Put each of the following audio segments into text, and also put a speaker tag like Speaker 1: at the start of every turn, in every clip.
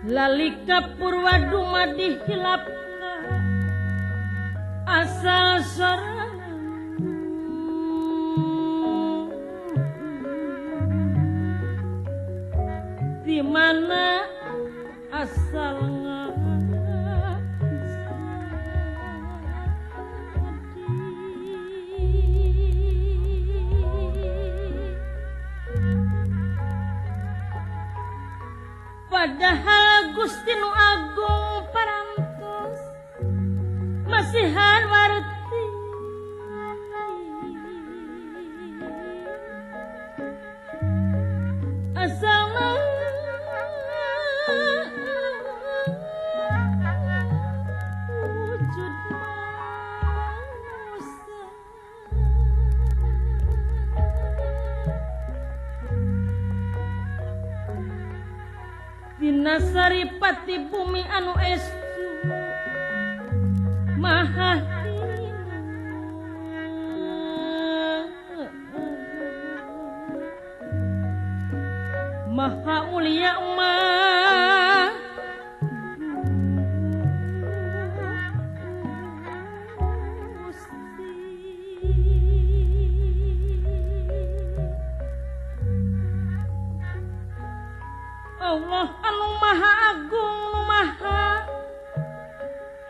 Speaker 1: lalika purwa dumadi hilapna asal sorangan di mana asalnya padahal Gusti Nu Agung parantos masihan warti asal wujud manusia Dina saripati bumi anu estu mahahina maha mulia mah Allah anu maha agung nu maha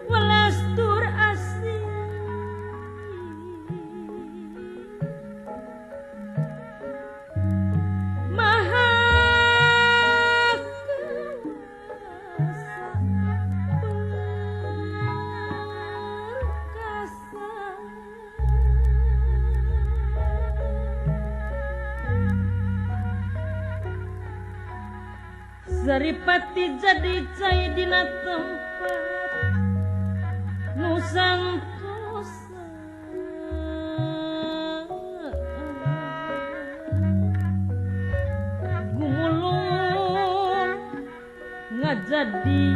Speaker 1: welas tur asih maha perkasa Saripati jadi cai dina tempat nu santosa gumulung ngajadi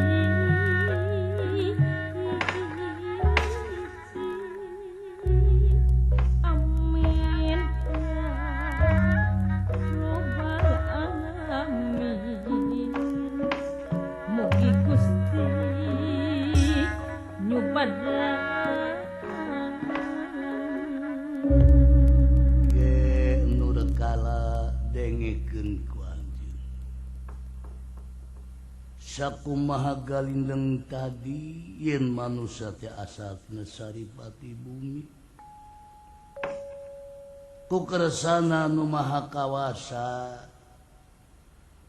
Speaker 1: amin ya robbal alamin mugi Gusti nyubadan
Speaker 2: ge nurut kala dengekeun ku anjeun sakumaha galindeng tadi yen manusia teh asalna saripati bumi ku kersana nu maha kawasa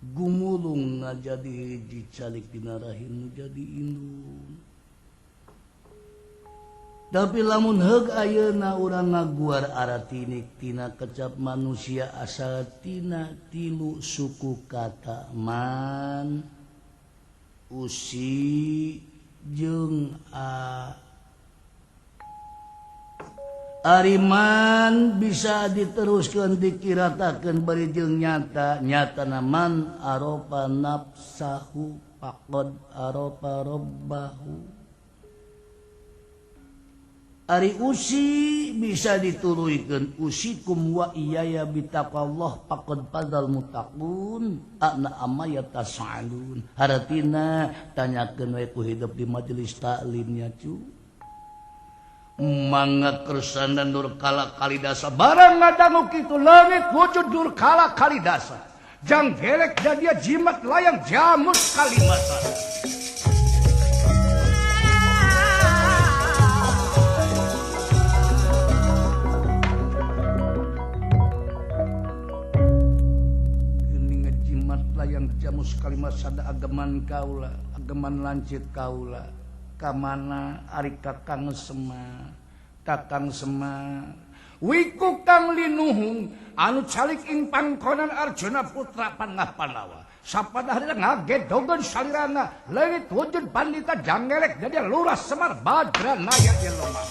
Speaker 2: gumulung ngajadi hiji calik dina rahim nu jadi indung tapi lamun heug ayeuna urang ngaguar aratinik tina kecap manusia asal tina tilu suku kata man usi jeung Ariman bisa diteruskan dikiratakan bari jeung nyata naman aropa nafsahu faqad aropa robbahu Ari usi bisa dituruykeun usikum wa iyaya bitaqallah faqad fadal muttaqun ana amma yatasalun haratina tanyakeun we ku hidup di majelis taklimnya cu mangga kersana nur kala kalidasa barang ngadangu kitu leungit wujud nur kala kalidasa jang gelek jadia jimat layang jamut kalimatan geuning jimat layang jamus kalimat sada ageman kaula ageman lancit kaula kamana ari kakang sema wiku kang linuhung anu calik ing pangkonan Arjuna putra Panah Pandawa sapadahna ngagedogeun salirana leungit wujud pandita jangelek jadi lurah Semar Badranaya jelema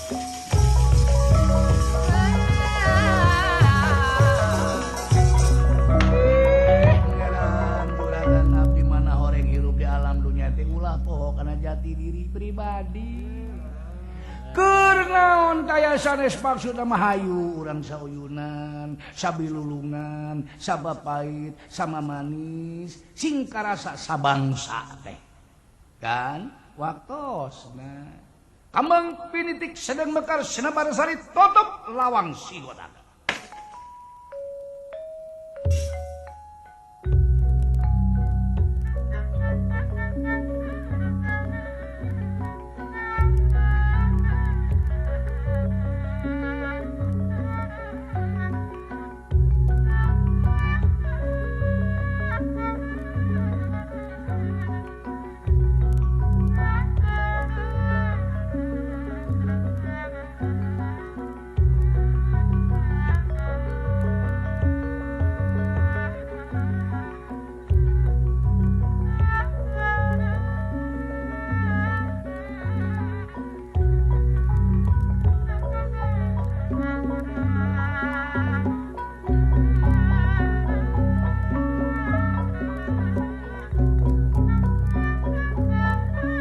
Speaker 2: kana jati diri pribadi keur naon taya sanes maksudna mahayu urang sauyunan sabilulungan sabapait sama manis sing karasa sabangsa teh kan waktosna. Kambang pinitik sedang mekar senabar sari tutup lawang sigodak.